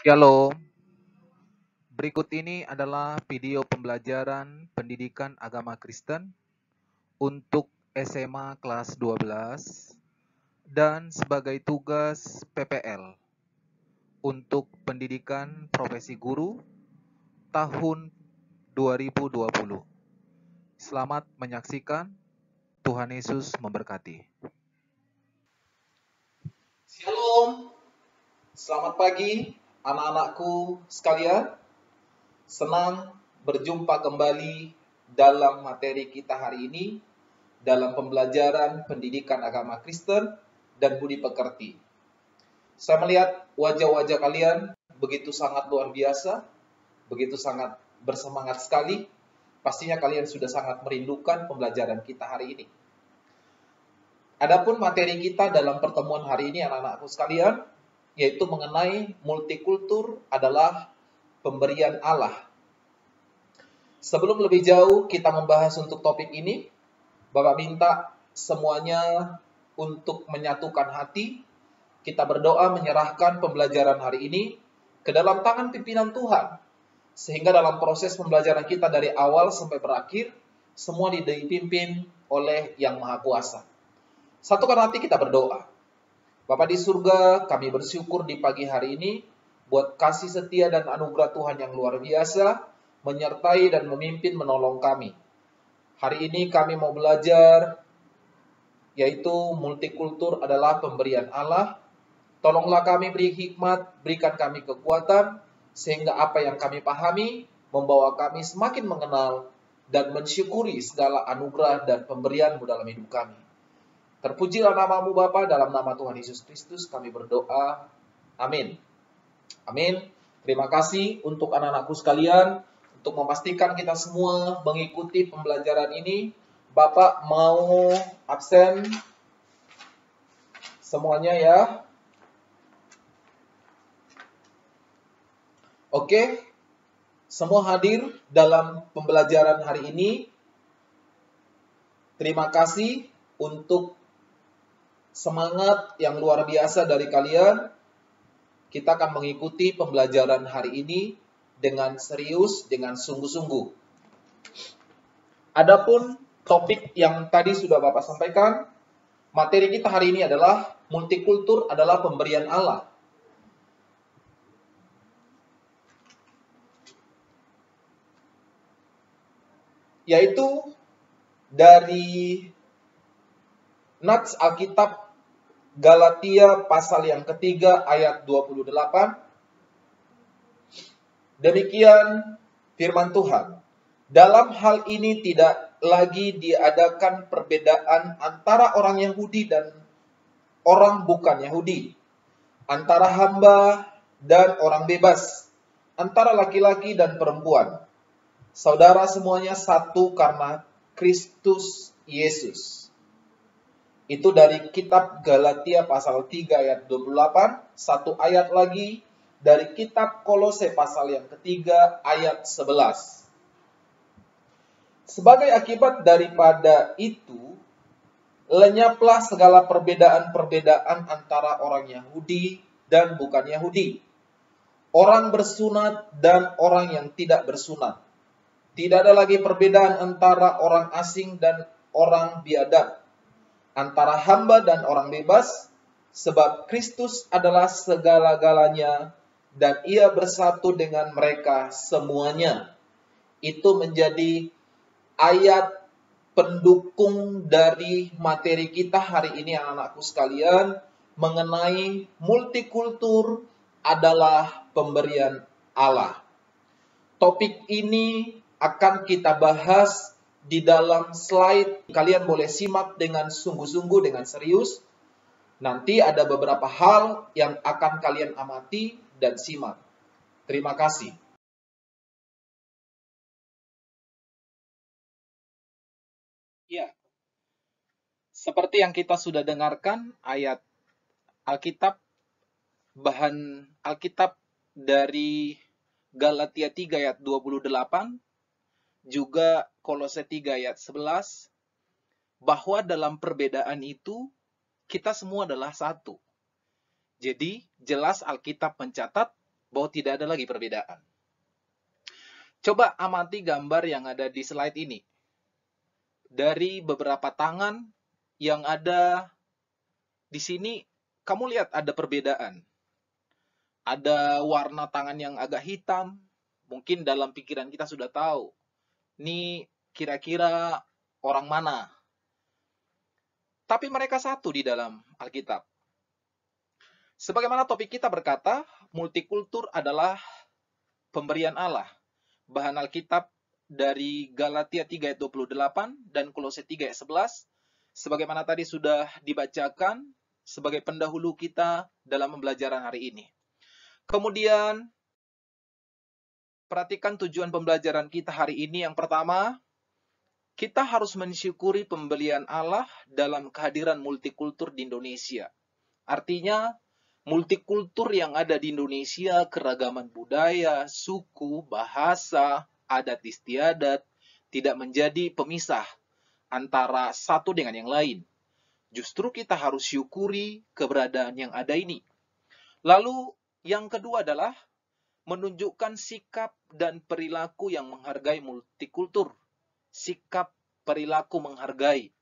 Shalom, berikut ini adalah video pembelajaran pendidikan agama Kristen untuk SMA kelas 12 dan sebagai tugas PPL untuk pendidikan profesi guru tahun 2020. Selamat menyaksikan, Tuhan Yesus memberkati. Shalom, selamat pagi anak-anakku sekalian. Senang berjumpa kembali dalam materi kita hari ini dalam pembelajaran pendidikan agama Kristen dan budi pekerti. Saya melihat wajah-wajah kalian begitu sangat luar biasa, begitu sangat bersemangat sekali. Pastinya kalian sudah sangat merindukan pembelajaran kita hari ini. Adapun materi kita dalam pertemuan hari ini anak-anakku sekalian, yaitu mengenai multikultur adalah pemberian Allah. Sebelum lebih jauh kita membahas untuk topik ini, Bapak minta semuanya untuk menyatukan hati. Kita berdoa menyerahkan pembelajaran hari ini ke dalam tangan pimpinan Tuhan. Sehingga dalam proses pembelajaran kita dari awal sampai berakhir, semua dipimpin oleh Yang Maha Kuasa. Satukan hati kita berdoa. Bapa di surga, kami bersyukur di pagi hari ini buat kasih setia dan anugerah Tuhan yang luar biasa, menyertai dan memimpin menolong kami. Hari ini kami mau belajar, yaitu multikultur adalah pemberian Allah. Tolonglah kami beri hikmat, berikan kami kekuatan, sehingga apa yang kami pahami, membawa kami semakin mengenal dan mensyukuri segala anugerah dan pemberian-Mu dalam hidup kami. Terpujilah nama-Mu Bapa, dalam nama Tuhan Yesus Kristus kami berdoa. Amin. Amin. Terima kasih untuk anak-anakku sekalian, untuk memastikan kita semua mengikuti pembelajaran ini. Bapak mau absen semuanya ya. Oke, semua hadir dalam pembelajaran hari ini. Terima kasih untuk semangat yang luar biasa dari kalian. Kita akan mengikuti pembelajaran hari ini dengan serius, dengan sungguh-sungguh. Adapun topik yang tadi sudah Bapak sampaikan, materi kita hari ini adalah multikultur adalah pemberian Allah. Yaitu dari Nats Alkitab Galatia pasal yang ketiga ayat 28. Demikian firman Tuhan. Dalam hal ini tidak lagi diadakan perbedaan antara orang Yahudi dan orang bukan Yahudi, antara hamba dan orang bebas, antara laki-laki dan perempuan. Saudara semuanya satu karena Kristus Yesus. Itu dari kitab Galatia pasal 3 ayat 28. Satu ayat lagi dari kitab Kolose pasal yang ketiga ayat 11. Sebagai akibat daripada itu, lenyaplah segala perbedaan-perbedaan antara orang Yahudi dan bukan Yahudi, orang bersunat dan orang yang tidak bersunat. Tidak ada lagi perbedaan antara orang asing dan orang biadab, antara hamba dan orang bebas, sebab Kristus adalah segala-galanya dan Ia bersatu dengan mereka semuanya. Itu menjadi ayat pendukung dari materi kita hari ini anak-anakku sekalian mengenai multikultur adalah pemberian Allah. Topik ini akan kita bahas di dalam slide. Kalian boleh simak dengan sungguh-sungguh, dengan serius. Nanti ada beberapa hal yang akan kalian amati dan simak. Terima kasih. Ya, seperti yang kita sudah dengarkan, ayat Alkitab, bahan Alkitab dari Galatia 3 ayat 28, juga Kolose 3 ayat 11, bahwa dalam perbedaan itu kita semua adalah satu. Jadi jelas Alkitab mencatat bahwa tidak ada lagi perbedaan. Coba amati gambar yang ada di slide ini. Dari beberapa tangan yang ada di sini, kamu lihat ada perbedaan. Ada warna tangan yang agak hitam, mungkin dalam pikiran kita sudah tahu, ini kira-kira orang mana. Tapi mereka satu di dalam Alkitab. Sebagaimana topik kita berkata, multikultur adalah pemberian Allah. Bahan Alkitab dari Galatia 3 ayat 28 dan Kolose 3 ayat 11, sebagaimana tadi sudah dibacakan sebagai pendahulu kita dalam pembelajaran hari ini. Kemudian, perhatikan tujuan pembelajaran kita hari ini. Yang pertama, kita harus mensyukuri pemberian Allah dalam kehadiran multikultur di Indonesia. Artinya, multikultur yang ada di Indonesia, keragaman budaya, suku, bahasa, adat istiadat, tidak menjadi pemisah antara satu dengan yang lain. Justru kita harus syukuri keberadaan yang ada ini. Lalu, yang kedua adalah menunjukkan sikap dan perilaku yang menghargai multikultur. Sikap perilaku menghargai.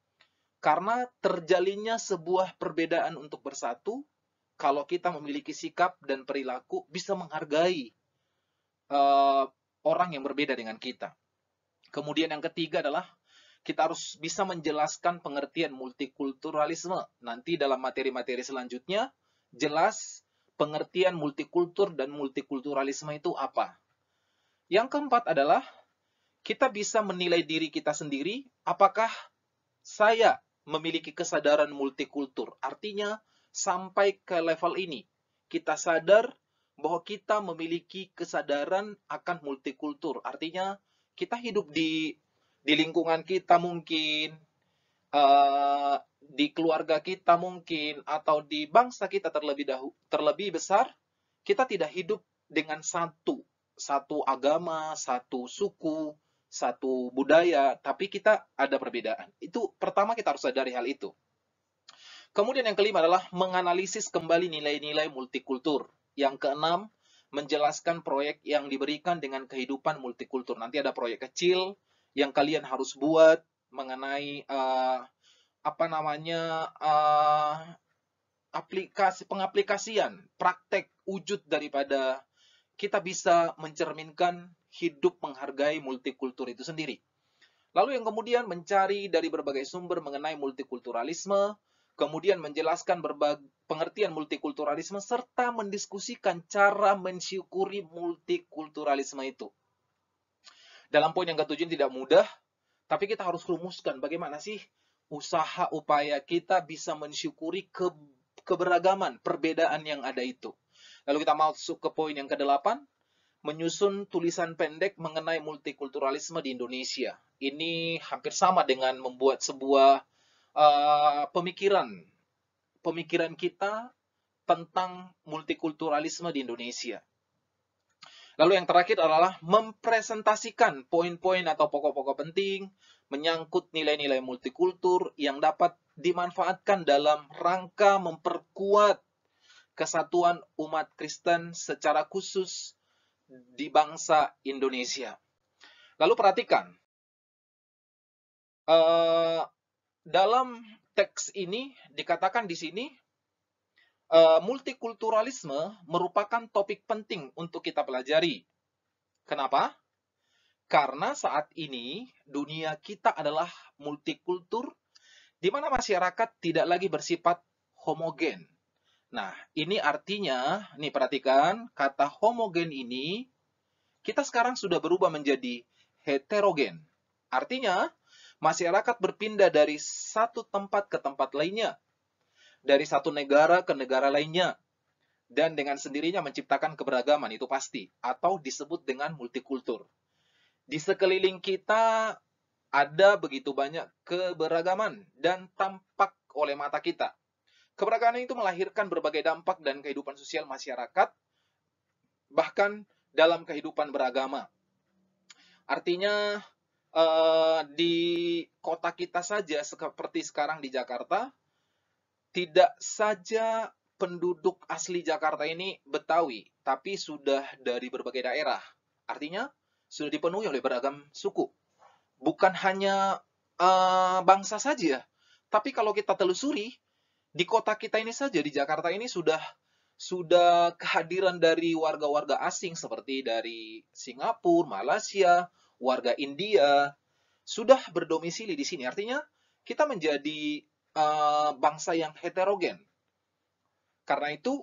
Karena terjalinnya sebuah perbedaan untuk bersatu, kalau kita memiliki sikap dan perilaku bisa menghargai orang yang berbeda dengan kita. Kemudian yang ketiga adalah kita harus bisa menjelaskan pengertian multikulturalisme. Nanti dalam materi-materi selanjutnya, jelas pengertian multikultur dan multikulturalisme itu apa. Yang keempat adalah kita bisa menilai diri kita sendiri, apakah saya memiliki kesadaran multikultur. Artinya, sampai ke level ini, kita sadar bahwa kita memiliki kesadaran akan multikultur. Artinya, kita hidup di lingkungan kita mungkin, di keluarga kita mungkin, atau di bangsa kita terlebih besar, kita tidak hidup dengan satu agama, satu suku, satu budaya, tapi kita ada perbedaan. Itu pertama kita harus sadari hal itu. Kemudian yang kelima adalah menganalisis kembali nilai-nilai multikultur. Yang keenam, menjelaskan proyek yang diberikan dengan kehidupan multikultur. Nanti ada proyek kecil yang kalian harus buat mengenai pengaplikasian, praktek wujud daripada kita bisa mencerminkan hidup menghargai multikultur itu sendiri. Lalu yang kemudian mencari dari berbagai sumber mengenai multikulturalisme, kemudian menjelaskan pengertian multikulturalisme, serta mendiskusikan cara mensyukuri multikulturalisme itu. Dalam poin yang ketujuh tidak mudah, tapi kita harus rumuskan bagaimana sih usaha upaya kita bisa mensyukuri keberagaman, perbedaan yang ada itu. Lalu kita masuk ke poin yang ke-8, menyusun tulisan pendek mengenai multikulturalisme di Indonesia. Ini hampir sama dengan membuat sebuah pemikiran kita tentang multikulturalisme di Indonesia. Lalu yang terakhir adalah mempresentasikan poin-poin atau pokok-pokok penting menyangkut nilai-nilai multikultur yang dapat dimanfaatkan dalam rangka memperkuat kesatuan umat Kristen secara khusus di bangsa Indonesia. Lalu perhatikan, dalam teks ini dikatakan di sini, multikulturalisme merupakan topik penting untuk kita pelajari. Kenapa? Karena saat ini dunia kita adalah multikultur, di mana masyarakat tidak lagi bersifat homogen. Nah, ini artinya, nih perhatikan, kata homogen ini, kita sekarang sudah berubah menjadi heterogen. Artinya, masyarakat berpindah dari satu tempat ke tempat lainnya, dari satu negara ke negara lainnya, dan dengan sendirinya menciptakan keberagaman, itu pasti, atau disebut dengan multikultur. Di sekeliling kita ada begitu banyak keberagaman dan tampak oleh mata kita. Keberagaman itu melahirkan berbagai dampak dan kehidupan sosial masyarakat, bahkan dalam kehidupan beragama. Artinya, di kota kita saja, seperti sekarang di Jakarta, tidak saja penduduk asli Jakarta ini Betawi, tapi sudah dari berbagai daerah. Artinya sudah dipenuhi oleh beragam suku. Bukan hanya bangsa saja, tapi kalau kita telusuri, di kota kita ini saja, di Jakarta ini sudah kehadiran dari warga-warga asing seperti dari Singapura, Malaysia, warga India, sudah berdomisili di sini. Artinya kita menjadi bangsa yang heterogen. Karena itu,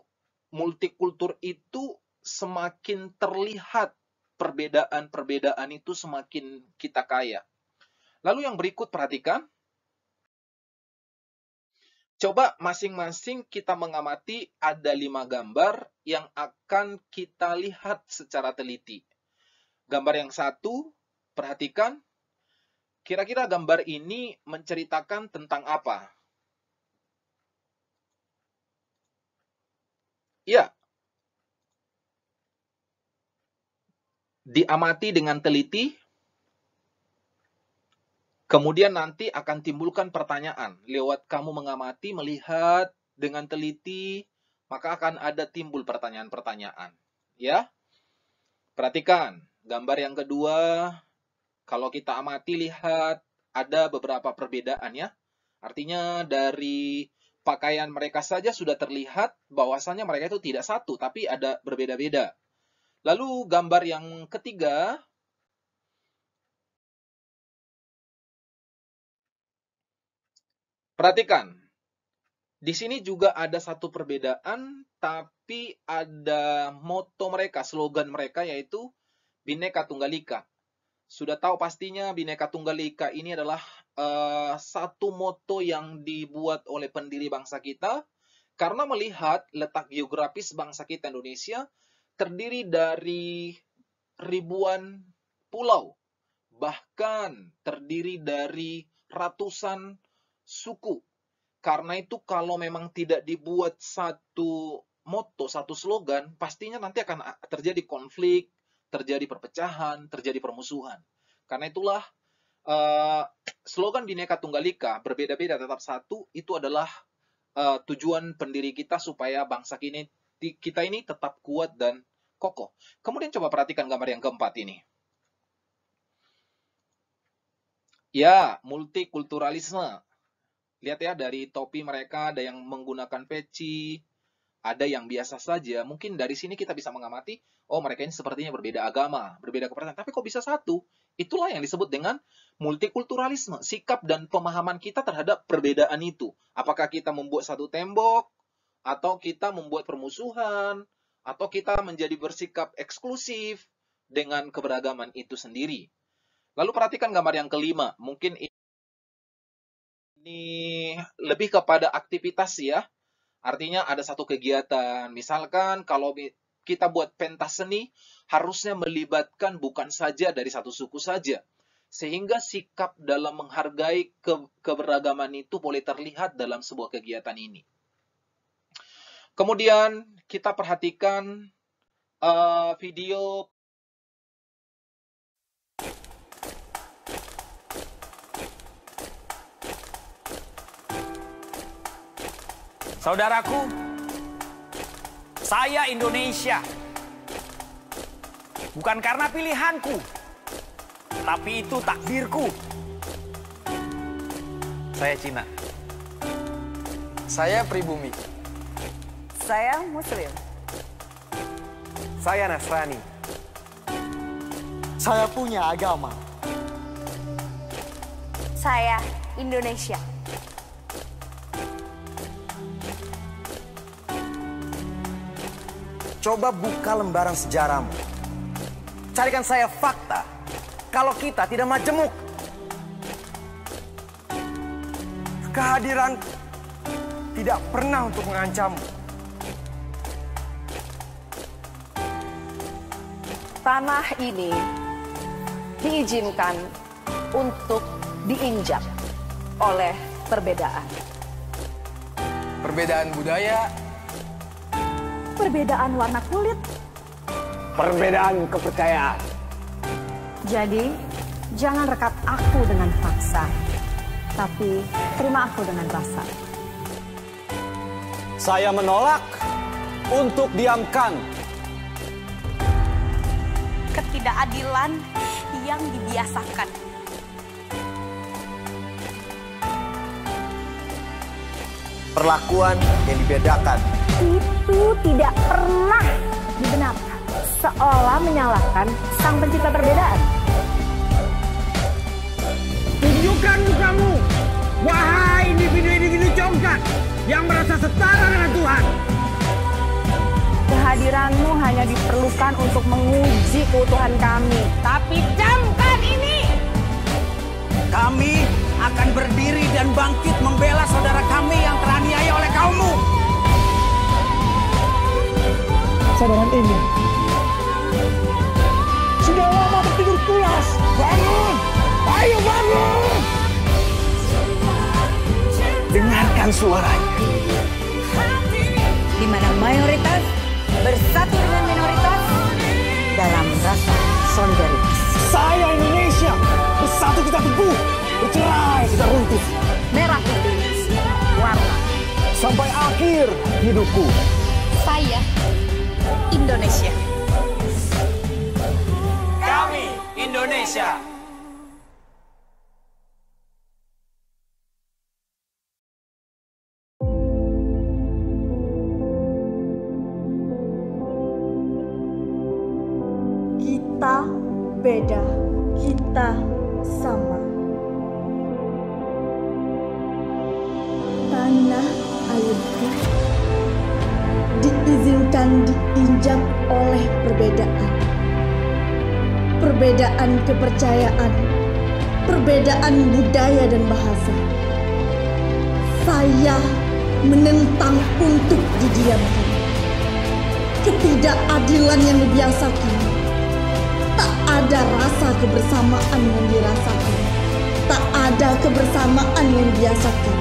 multikultur itu semakin terlihat perbedaan-perbedaan itu semakin kita kaya. Lalu yang berikut perhatikan. Coba masing-masing kita mengamati ada 5 gambar yang akan kita lihat secara teliti. Gambar yang 1, perhatikan. Kira-kira gambar ini menceritakan tentang apa? Ya. Diamati dengan teliti. Kemudian nanti akan timbulkan pertanyaan. Lewat kamu mengamati, melihat dengan teliti, maka akan ada timbul pertanyaan-pertanyaan. Ya. Perhatikan, gambar yang kedua, kalau kita amati, lihat, ada beberapa perbedaan ya. Artinya dari pakaian mereka saja sudah terlihat bahwasannya mereka itu tidak satu, tapi ada berbeda-beda. Lalu gambar yang ketiga, perhatikan, di sini juga ada satu perbedaan, tapi ada moto mereka, slogan mereka yaitu Bhinneka Tunggal Ika. Sudah tahu pastinya Bhinneka Tunggal Ika ini adalah satu moto yang dibuat oleh pendiri bangsa kita, karena melihat letak geografis bangsa kita Indonesia terdiri dari ribuan pulau, bahkan terdiri dari ratusan suku. Karena itu kalau memang tidak dibuat satu moto, satu slogan, pastinya nanti akan terjadi konflik, terjadi perpecahan, terjadi permusuhan. Karena itulah slogan Bhinneka Tunggal Ika, berbeda-beda tetap satu, itu adalah tujuan pendiri kita supaya bangsa kita ini tetap kuat dan kokoh. Kemudian coba perhatikan gambar yang keempat ini. Ya, multikulturalisme. Lihat ya, dari topi mereka ada yang menggunakan peci, ada yang biasa saja. Mungkin dari sini kita bisa mengamati, oh mereka ini sepertinya berbeda agama, berbeda kepercayaan. Tapi kok bisa satu? Itulah yang disebut dengan multikulturalisme. Sikap dan pemahaman kita terhadap perbedaan itu. Apakah kita membuat satu tembok, atau kita membuat permusuhan, atau kita menjadi bersikap eksklusif dengan keberagaman itu sendiri. Lalu perhatikan gambar yang kelima. Mungkin ini lebih kepada aktivitas ya. Artinya ada satu kegiatan. Misalkan kalau kita buat pentas seni, harusnya melibatkan bukan saja dari satu suku saja. Sehingga sikap dalam menghargai keberagaman itu boleh terlihat dalam sebuah kegiatan ini. Kemudian kita perhatikan video. Saudaraku, saya Indonesia. Bukan karena pilihanku, tapi itu takdirku. Saya Cina. Saya pribumi. Saya Muslim. Saya Nasrani. Saya punya agama. Saya Indonesia. Coba buka lembaran sejarahmu. Carikan saya fakta kalau kita tidak majemuk. Kehadiran tidak pernah untuk mengancammu. Tanah ini diizinkan untuk diinjak oleh perbedaan. Perbedaan budaya, Perbedaan warna kulit. Perbedaan kepercayaan. Jadi, jangan rekat aku dengan paksa, tapi terima aku dengan rasa. Saya menolak untuk diamkan. Ketidakadilan yang dibiasakan. Perlakuan yang dibedakan. Itu tidak pernah dibenarkan. Seolah menyalahkan sang pencipta perbedaan. Tunjukkan mukamu, wahai individu-individu congkak yang merasa setara dengan Tuhan. Kehadiranmu hanya diperlukan untuk menguji keutuhan kami. Tapi camkan ini. Kami akan berdiri dan bangkit membela saudara kami yang teraniaya oleh kaummu. Saudara ini sudah lama tertidur pulas. Bangun! Ayo bangun! Dengarkan suaranya. Di mana mayoritas bersatu dengan minoritas dalam rasa solidaritas. Saya Indonesia, bersatu kita teguh, bercerai kita runtuh. Merah putih, warna. Sampai akhir hidupku. Saya Indonesia. Kami Indonesia. Kita beda, kita sama. Tanah airku diizinkan diinjak oleh perbedaan. Perbedaan kepercayaan, perbedaan budaya dan bahasa. Saya menentang untuk didiamkan. Ketidakadilan yang dibiasakan. Tak ada rasa kebersamaan yang dirasakan. Tak ada kebersamaan yang dibiasakan.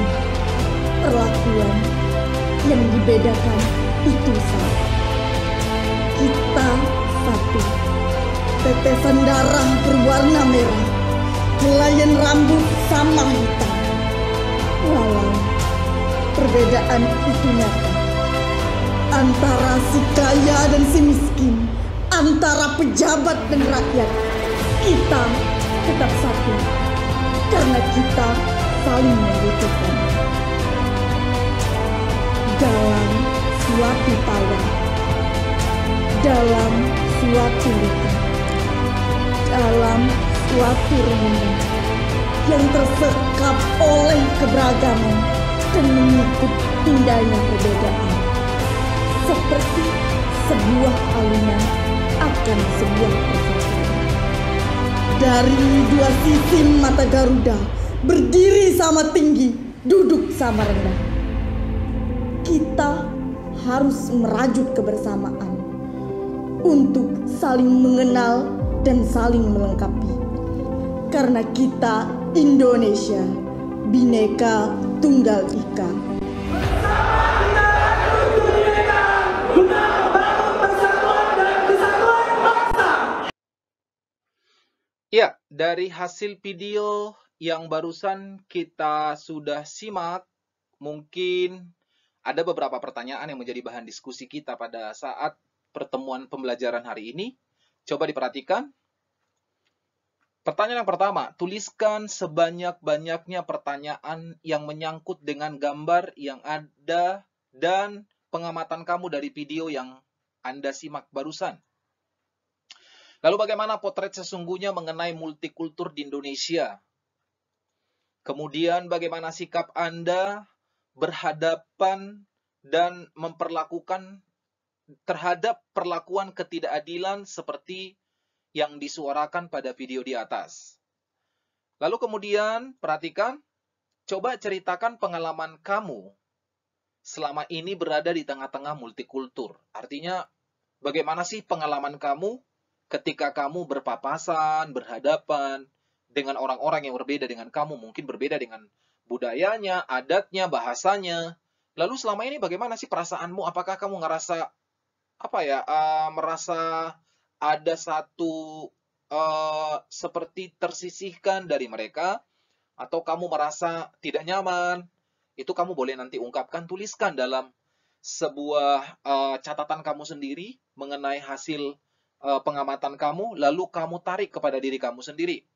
Perlakuan yang dibedakan itu sama. Kita satu. Tetesan darah berwarna merah. Helaian rambut sama hitam. Walau perbedaan itu nyata. Antara si kaya dan si miskin. Antara pejabat dan rakyat, kita tetap satu karena kita saling membutuhkan. Dalam suatu tawa, dalam suatu luka, dalam suatu renungan yang tersekap oleh keberagaman dan mengikut indahnya perbedaan, seperti sebuah alunan akan sebuah persatuan. Dari dua sisi mata Garuda, berdiri sama tinggi, duduk sama rendah. Kita harus merajut kebersamaan untuk saling mengenal dan saling melengkapi. Karena kita Indonesia, Bhinneka Tunggal Ika. Ya, dari hasil video yang barusan kita sudah simak, mungkin ada beberapa pertanyaan yang menjadi bahan diskusi kita pada saat pertemuan pembelajaran hari ini. Coba diperhatikan. Pertanyaan yang pertama, tuliskan sebanyak-banyaknya pertanyaan yang menyangkut dengan gambar yang ada dan pengamatan kamu dari video yang Anda simak barusan. Lalu bagaimana potret sesungguhnya mengenai multikultur di Indonesia? Kemudian bagaimana sikap Anda berhadapan dan memperlakukan terhadap perlakuan ketidakadilan seperti yang disuarakan pada video di atas. Lalu kemudian perhatikan, coba ceritakan pengalaman kamu selama ini berada di tengah-tengah multikultur. Artinya bagaimana sih pengalaman kamu ketika kamu berpapasan, berhadapan dengan orang-orang yang berbeda dengan kamu, mungkin berbeda dengan budayanya, adatnya, bahasanya. Lalu selama ini bagaimana sih perasaanmu? Apakah kamu ngerasa merasa ada satu seperti tersisihkan dari mereka, atau kamu merasa tidak nyaman? Itu kamu boleh nanti ungkapkan, tuliskan dalam sebuah catatan kamu sendiri mengenai hasil pengamatan kamu, lalu kamu tarik kepada diri kamu sendiri.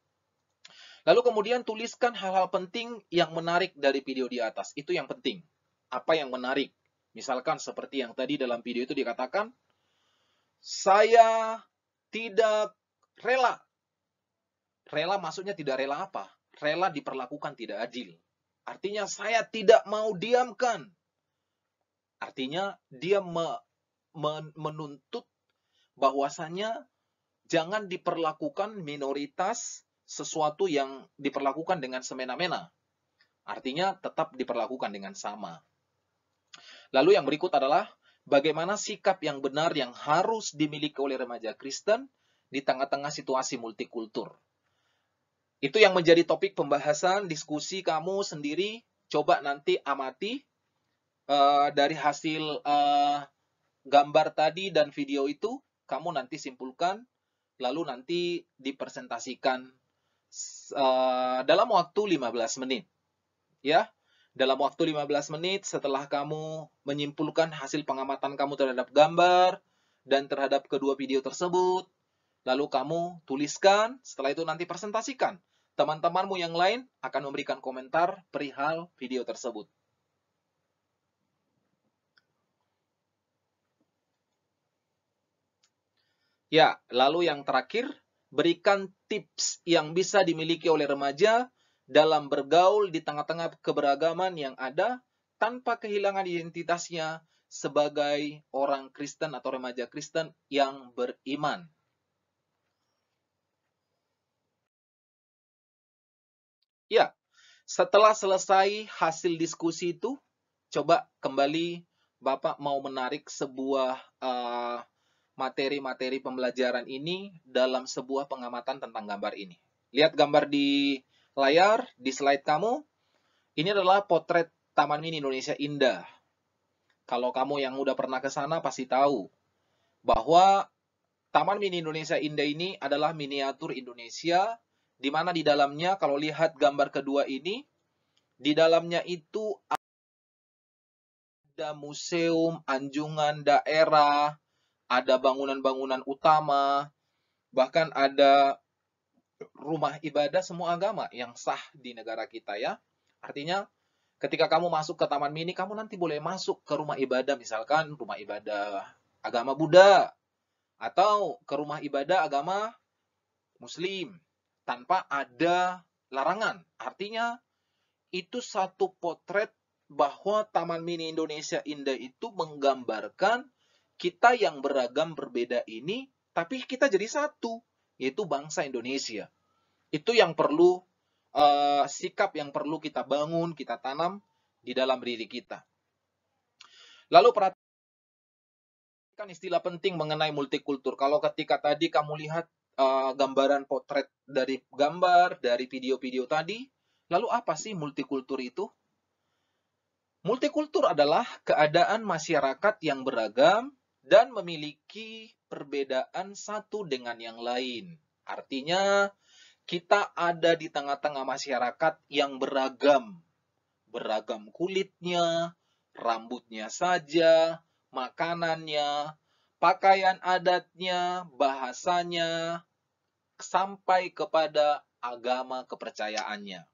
Lalu kemudian tuliskan hal-hal penting yang menarik dari video di atas. Itu yang penting. Apa yang menarik? Misalkan seperti yang tadi dalam video itu dikatakan, saya tidak rela. Rela maksudnya tidak rela apa? Rela diperlakukan tidak adil. Artinya saya tidak mau diamkan. Artinya dia menuntut bahwasanya jangan diperlakukan minoritas sesuatu yang diperlakukan dengan semena-mena. Artinya tetap diperlakukan dengan sama. Lalu yang berikut adalah bagaimana sikap yang benar yang harus dimiliki oleh remaja Kristen di tengah-tengah situasi multikultur. Itu yang menjadi topik pembahasan diskusi kamu sendiri. Coba nanti amati dari hasil gambar tadi dan video itu, kamu nanti simpulkan, lalu nanti dipresentasikan dalam waktu 15 menit. Ya, dalam waktu 15 menit setelah kamu menyimpulkan hasil pengamatan kamu terhadap gambar dan terhadap kedua video tersebut, lalu kamu tuliskan, setelah itu nanti presentasikan. Teman-temanmu yang lain akan memberikan komentar perihal video tersebut. Ya, lalu yang terakhir, berikan tips yang bisa dimiliki oleh remaja dalam bergaul di tengah-tengah keberagaman yang ada tanpa kehilangan identitasnya sebagai orang Kristen atau remaja Kristen yang beriman. Ya, setelah selesai hasil diskusi itu, coba kembali Bapak mau menarik sebuah materi-materi pembelajaran ini dalam sebuah pengamatan tentang gambar ini. Lihat gambar di layar, di slide kamu. Ini adalah potret Taman Mini Indonesia Indah. Kalau kamu yang udah pernah ke sana pasti tahu bahwa Taman Mini Indonesia Indah ini adalah miniatur Indonesia, di mana di dalamnya, kalau lihat gambar kedua ini, di dalamnya itu ada museum, anjungan daerah, ada bangunan-bangunan utama, bahkan ada rumah ibadah semua agama yang sah di negara kita ya. Artinya ketika kamu masuk ke Taman Mini, kamu nanti boleh masuk ke rumah ibadah, misalkan rumah ibadah agama Buddha, atau ke rumah ibadah agama Muslim, tanpa ada larangan. Artinya itu satu potret bahwa Taman Mini Indonesia Indah itu menggambarkan kita yang beragam berbeda ini, tapi kita jadi satu, yaitu bangsa Indonesia. Itu yang perlu, sikap yang perlu kita bangun, kita tanam di dalam diri kita. Lalu perhatikan istilah penting mengenai multikultur. Kalau ketika tadi kamu lihat gambaran potret dari gambar, dari video-video tadi, lalu apa sih multikultur itu? Multikultur adalah keadaan masyarakat yang beragam dan memiliki perbedaan satu dengan yang lain. Artinya, kita ada di tengah-tengah masyarakat yang beragam. Beragam kulitnya, rambutnya saja, makanannya, pakaian adatnya, bahasanya, sampai kepada agama kepercayaannya.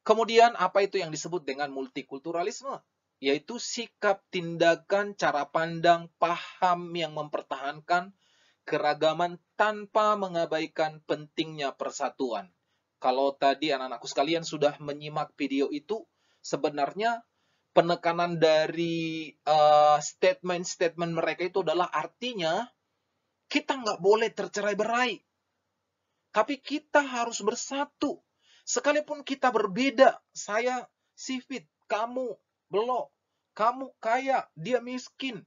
Kemudian, apa itu yang disebut dengan multikulturalisme? Yaitu sikap, tindakan, cara pandang, paham yang mempertahankan keragaman tanpa mengabaikan pentingnya persatuan. Kalau tadi anak-anakku sekalian sudah menyimak video itu, sebenarnya penekanan dari statement-statement mereka itu adalah artinya kita nggak boleh tercerai-berai. Tapi kita harus bersatu. Sekalipun kita berbeda, saya sipit, kamu belok, kamu kaya, dia miskin,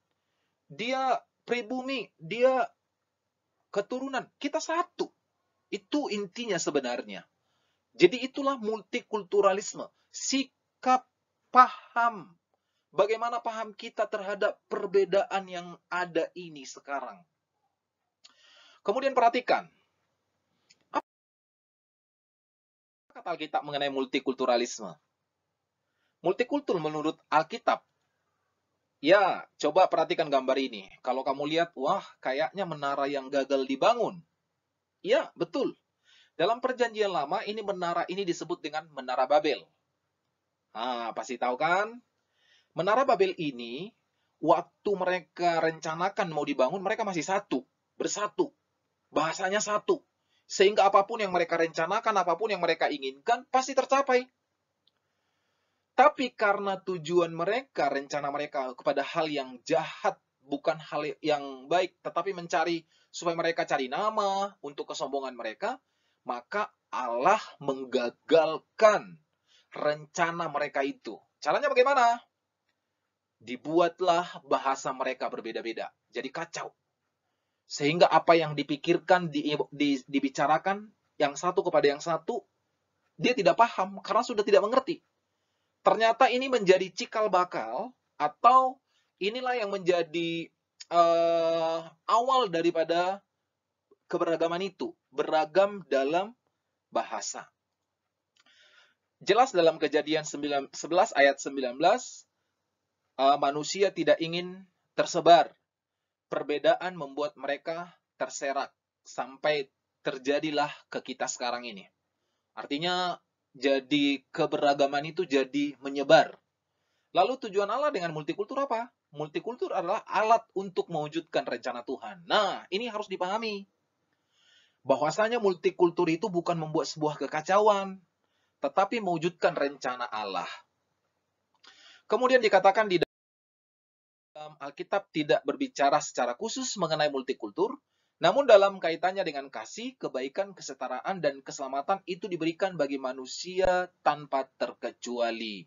dia pribumi, dia keturunan, kita satu. Itu intinya sebenarnya. Jadi itulah multikulturalisme, sikap, paham. Bagaimana paham kita terhadap perbedaan yang ada ini sekarang. Kemudian perhatikan, apa kata Alkitab mengenai multikulturalisme? Multikultur menurut Alkitab Ya, coba perhatikan gambar ini. Kalau kamu lihat, wah, kayaknya menara yang gagal dibangun. Ya, betul. Dalam perjanjian lama, menara ini disebut dengan Menara Babel. Nah, pasti tahu kan? Menara Babel ini, waktu mereka rencanakan mau dibangun, mereka masih bersatu. Bahasanya satu. Sehingga apapun yang mereka rencanakan, apapun yang mereka inginkan, pasti tercapai. Tapi karena tujuan mereka, rencana mereka kepada hal yang jahat, bukan hal yang baik, tetapi supaya mereka cari nama untuk kesombongan mereka, maka Allah menggagalkan rencana mereka itu. Caranya bagaimana? Dibuatlah bahasa mereka berbeda-beda. Jadi kacau. Sehingga apa yang dipikirkan, dibicarakan, yang satu kepada yang satu, dia tidak paham karena sudah tidak mengerti. Ternyata ini menjadi cikal bakal, atau inilah yang menjadi awal daripada keberagaman itu. Beragam dalam bahasa. Jelas dalam Kejadian 11 ayat 19, manusia tidak ingin tersebar. Perbedaan membuat mereka terserak. Sampai terjadilah ke kita sekarang ini. Artinya, jadi keberagaman itu jadi menyebar. Lalu tujuan Allah dengan multikultur apa? Multikultur adalah alat untuk mewujudkan rencana Tuhan. Nah, ini harus dipahami. Bahwasanya multikultur itu bukan membuat sebuah kekacauan, tetapi mewujudkan rencana Allah. Kemudian dikatakan di dalam Alkitab tidak berbicara secara khusus mengenai multikultur, namun dalam kaitannya dengan kasih, kebaikan, kesetaraan, dan keselamatan itu diberikan bagi manusia tanpa terkecuali.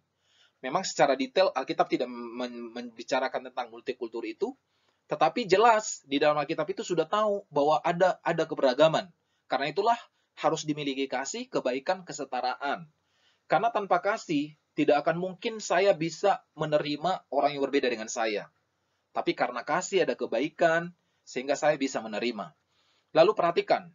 Memang secara detail Alkitab tidak membicarakan tentang multikultur itu, tetapi jelas di dalam Alkitab itu sudah tahu bahwa ada keberagaman. Karena itulah harus dimiliki kasih, kebaikan, kesetaraan. Karena tanpa kasih, tidak akan mungkin saya bisa menerima orang yang berbeda dengan saya. Tapi karena kasih ada kebaikan, sehingga saya bisa menerima. Lalu perhatikan,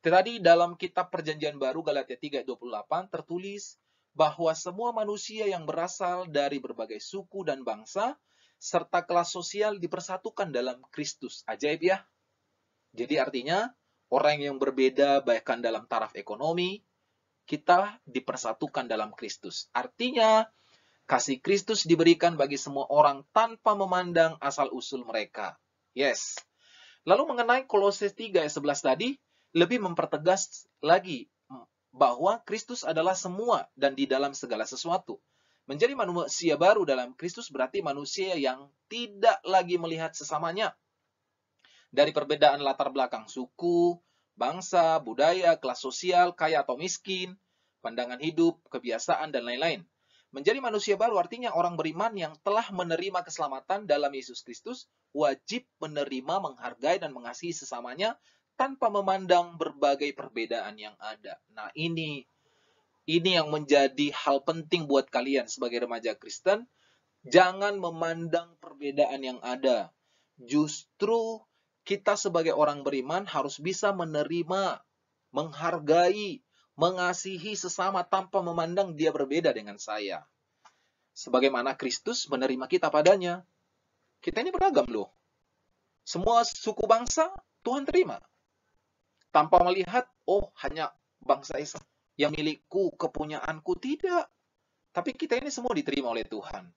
tadi dalam kitab Perjanjian Baru Galatia 3:28 tertulis bahwa semua manusia yang berasal dari berbagai suku dan bangsa, serta kelas sosial dipersatukan dalam Kristus. Ajaib ya? Jadi artinya, orang yang berbeda bahkan dalam taraf ekonomi, kita dipersatukan dalam Kristus. Artinya, kasih Kristus diberikan bagi semua orang tanpa memandang asal-usul mereka. Yes. Lalu mengenai Kolose 3 ayat 11 tadi, lebih mempertegas lagi bahwa Kristus adalah semua dan di dalam segala sesuatu. Menjadi manusia baru dalam Kristus berarti manusia yang tidak lagi melihat sesamanya dari perbedaan latar belakang suku, bangsa, budaya, kelas sosial, kaya atau miskin, pandangan hidup, kebiasaan, dan lain-lain. Menjadi manusia baru artinya orang beriman yang telah menerima keselamatan dalam Yesus Kristus wajib menerima, menghargai, dan mengasihi sesamanya tanpa memandang berbagai perbedaan yang ada. Nah, ini yang menjadi hal penting buat kalian sebagai remaja Kristen. Jangan memandang perbedaan yang ada. Justru kita sebagai orang beriman harus bisa menerima, menghargai, mengasihi sesama tanpa memandang dia berbeda dengan saya. Sebagaimana Kristus menerima kita padanya. Kita ini beragam loh. Semua suku bangsa Tuhan terima. Tanpa melihat, oh hanya bangsa Israel yang milikku, kepunyaanku. Tidak. Tapi kita ini semua diterima oleh Tuhan.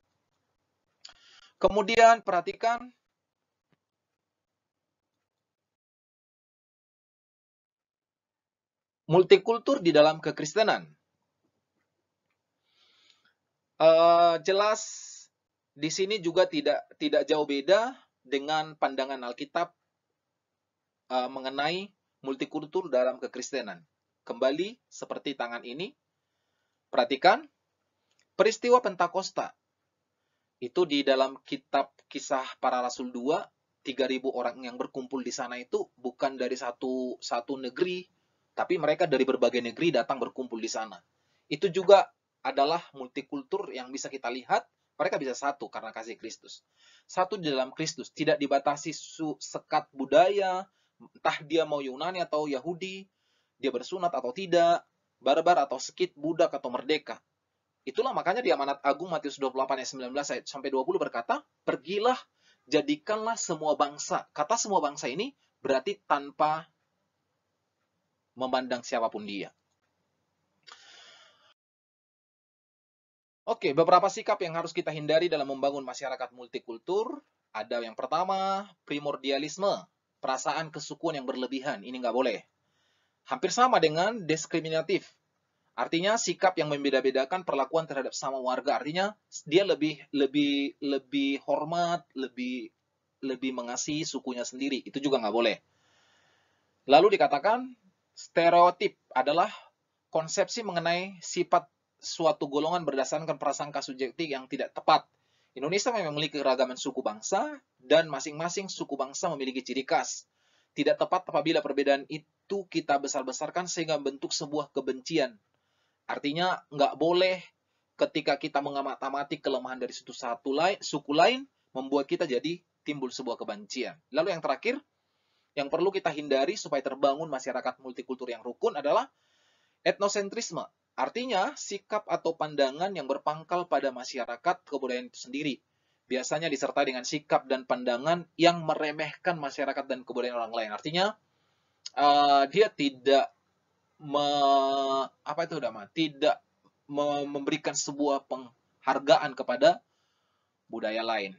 Kemudian perhatikan, multikultur di dalam kekristenan. Jelas di sini juga tidak jauh beda dengan pandangan Alkitab mengenai multikultur dalam kekristenan. Kembali seperti tangan ini, perhatikan peristiwa Pentakosta. Itu di dalam kitab Kisah Para Rasul 2, 3.000 orang yang berkumpul di sana itu bukan dari satu negeri, tapi mereka dari berbagai negeri datang berkumpul di sana. Itu juga adalah multikultur yang bisa kita lihat, mereka bisa satu karena kasih Kristus. Satu di dalam Kristus, tidak dibatasi sekat budaya, entah dia mau Yunani atau Yahudi, dia bersunat atau tidak, barbar atau Skit, budak atau merdeka. Itulah makanya di Amanat Agung Matius 28 ayat 19 sampai 20 berkata, pergilah, jadikanlah semua bangsa. Kata semua bangsa ini berarti tanpa memandang siapapun dia. Oke, beberapa sikap yang harus kita hindari dalam membangun masyarakat multikultur. Ada yang pertama, primordialisme, perasaan kesukuan yang berlebihan. Ini nggak boleh. Hampir sama dengan diskriminatif. Artinya sikap yang membeda-bedakan perlakuan terhadap sama warga. Artinya dia lebih hormat, lebih mengasihi sukunya sendiri. Itu juga nggak boleh. Lalu dikatakan stereotip adalah konsepsi mengenai sifat suatu golongan berdasarkan prasangka subjektif yang tidak tepat. Indonesia memang memiliki keragaman suku bangsa dan masing-masing suku bangsa memiliki ciri khas. Tidak tepat apabila perbedaan itu kita besar-besarkan sehingga bentuk sebuah kebencian. Artinya nggak boleh ketika kita mengamati kelemahan dari suku lain membuat kita jadi timbul sebuah kebencian. Lalu yang terakhir, yang perlu kita hindari supaya terbangun masyarakat multikultur yang rukun adalah etnosentrisme. Artinya, sikap atau pandangan yang berpangkal pada masyarakat kebudayaan itu sendiri. Biasanya disertai dengan sikap dan pandangan yang meremehkan masyarakat dan kebudayaan orang lain. Artinya, dia tidak memberikan sebuah penghargaan kepada budaya lain.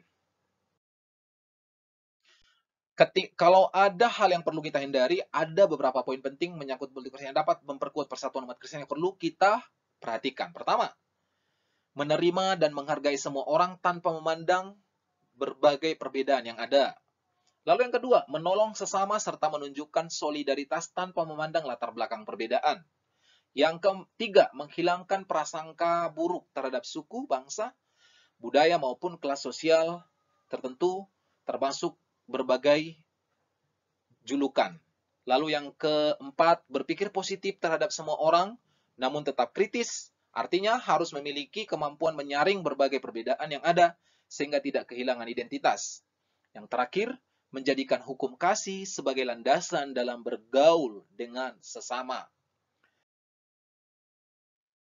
Kalau ada hal yang perlu kita hindari, ada beberapa poin penting menyangkut multikultur yang dapat memperkuat persatuan umat Kristen yang perlu kita perhatikan. Pertama, menerima dan menghargai semua orang tanpa memandang berbagai perbedaan yang ada. Lalu yang kedua, menolong sesama serta menunjukkan solidaritas tanpa memandang latar belakang perbedaan. Yang ketiga, menghilangkan prasangka buruk terhadap suku, bangsa, budaya maupun kelas sosial tertentu, termasuk berbagai julukan. Lalu yang keempat, berpikir positif terhadap semua orang, namun tetap kritis. Artinya harus memiliki kemampuan menyaring berbagai perbedaan yang ada, sehingga tidak kehilangan identitas. Yang terakhir, menjadikan hukum kasih sebagai landasan dalam bergaul dengan sesama.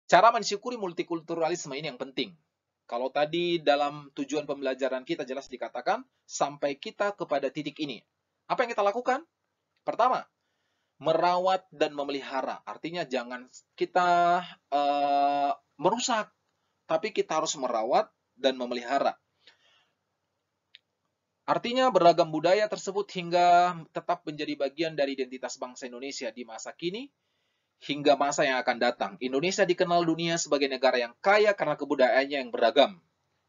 Cara mensyukuri multikulturalisme ini yang penting. Kalau tadi dalam tujuan pembelajaran kita jelas dikatakan, sampai kita kepada titik ini. Apa yang kita lakukan? Pertama, merawat dan memelihara. Artinya jangan kita merusak, tapi kita harus merawat dan memelihara. Artinya beragam budaya tersebut hingga tetap menjadi bagian dari identitas bangsa Indonesia di masa kini, hingga masa yang akan datang. Indonesia dikenal dunia sebagai negara yang kaya karena kebudayaannya yang beragam.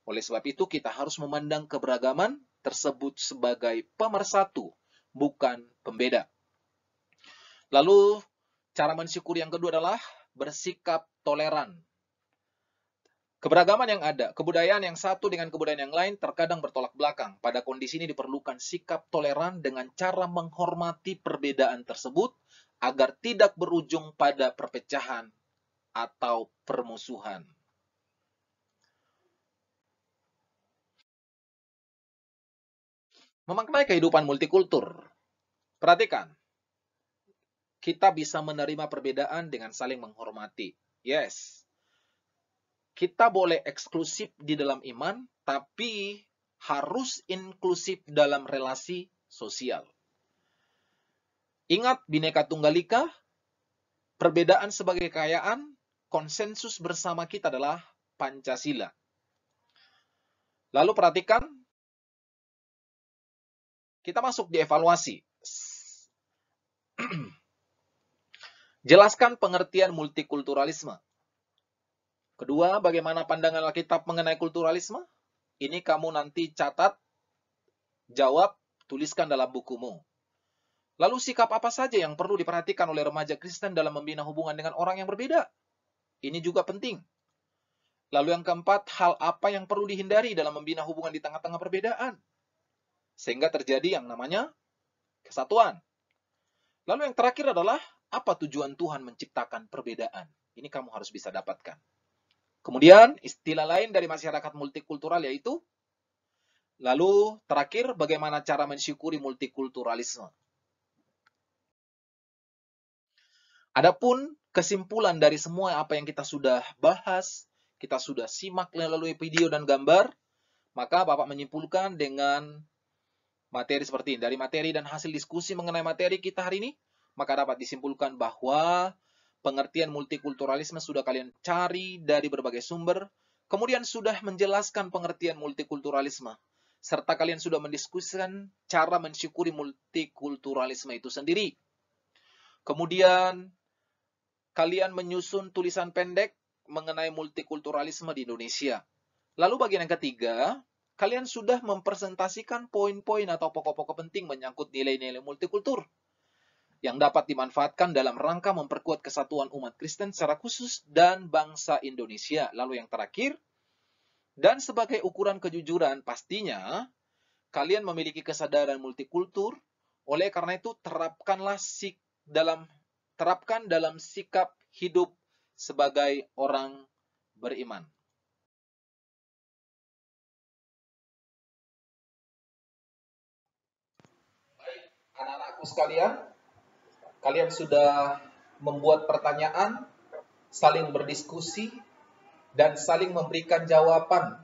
Oleh sebab itu, kita harus memandang keberagaman tersebut sebagai pemersatu, bukan pembeda. Lalu, cara mensyukuri yang kedua adalah bersikap toleran. Keberagaman yang ada, kebudayaan yang satu dengan kebudayaan yang lain terkadang bertolak belakang. Pada kondisi ini diperlukan sikap toleran dengan cara menghormati perbedaan tersebut, agar tidak berujung pada perpecahan atau permusuhan. Memaknai kehidupan multikultur. Perhatikan, kita bisa menerima perbedaan dengan saling menghormati. Yes, kita boleh eksklusif di dalam iman, tapi harus inklusif dalam relasi sosial. Ingat, Bhinneka Tunggal Ika, perbedaan sebagai kekayaan, konsensus bersama kita adalah Pancasila. Lalu perhatikan, kita masuk di evaluasi. Jelaskan pengertian multikulturalisme. Kedua, bagaimana pandangan Alkitab mengenai kulturalisme? Ini kamu nanti catat, jawab, tuliskan dalam bukumu. Lalu sikap apa saja yang perlu diperhatikan oleh remaja Kristen dalam membina hubungan dengan orang yang berbeda? Ini juga penting. Lalu yang keempat, hal apa yang perlu dihindari dalam membina hubungan di tengah-tengah perbedaan? Sehingga terjadi yang namanya kesatuan. Lalu yang terakhir adalah, apa tujuan Tuhan menciptakan perbedaan? Ini kamu harus bisa dapatkan. Kemudian, istilah lain dari masyarakat multikultural yaitu, lalu terakhir, bagaimana cara mensyukuri multikulturalisme? Adapun kesimpulan dari semua apa yang kita sudah bahas, kita sudah simak melalui video dan gambar, maka Bapak menyimpulkan dengan materi seperti ini. Dari materi dan hasil diskusi mengenai materi kita hari ini, maka dapat disimpulkan bahwa pengertian multikulturalisme sudah kalian cari dari berbagai sumber, kemudian sudah menjelaskan pengertian multikulturalisme, serta kalian sudah mendiskusikan cara mensyukuri multikulturalisme itu sendiri. Kemudian, kalian menyusun tulisan pendek mengenai multikulturalisme di Indonesia. Lalu bagian yang ketiga, kalian sudah mempresentasikan poin-poin atau pokok-pokok penting menyangkut nilai-nilai multikultur yang dapat dimanfaatkan dalam rangka memperkuat kesatuan umat Kristen secara khusus dan bangsa Indonesia. Lalu yang terakhir, dan sebagai ukuran kejujuran, pastinya kalian memiliki kesadaran multikultur, oleh karena itu terapkan dalam sikap hidup sebagai orang beriman. Baik, anak-anakku sekalian, kalian sudah membuat pertanyaan, saling berdiskusi, dan saling memberikan jawaban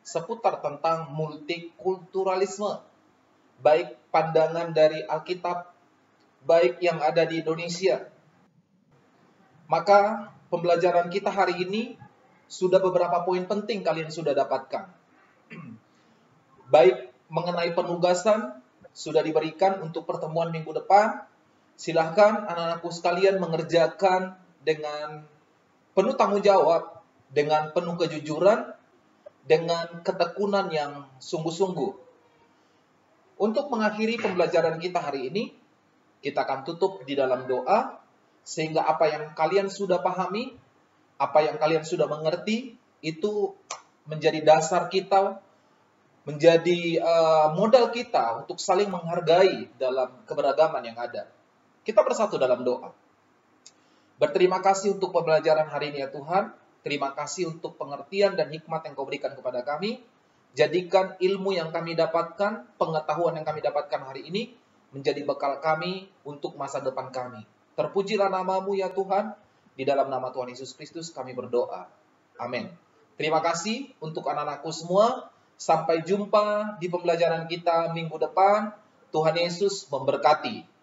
seputar tentang multikulturalisme, baik pandangan dari Alkitab, baik yang ada di Indonesia. Maka pembelajaran kita hari ini sudah beberapa poin penting kalian sudah dapatkan. Baik mengenai penugasan sudah diberikan untuk pertemuan minggu depan. Silahkan anak-anakku sekalian mengerjakan dengan penuh tanggung jawab, dengan penuh kejujuran, dengan ketekunan yang sungguh-sungguh. Untuk mengakhiri pembelajaran kita hari ini, kita akan tutup di dalam doa, sehingga apa yang kalian sudah pahami, apa yang kalian sudah mengerti, itu menjadi dasar kita, menjadi modal kita untuk saling menghargai dalam keberagaman yang ada. Kita bersatu dalam doa. Berterima kasih untuk pembelajaran hari ini ya Tuhan. Terima kasih untuk pengertian dan hikmat yang Kau berikan kepada kami. Jadikan ilmu yang kami dapatkan, pengetahuan yang kami dapatkan hari ini, menjadi bekal kami untuk masa depan kami. Terpujilah nama-Mu ya Tuhan. Di dalam nama Tuhan Yesus Kristus kami berdoa. Amin. Terima kasih untuk anak-anakku semua. Sampai jumpa di pembelajaran kita minggu depan. Tuhan Yesus memberkati.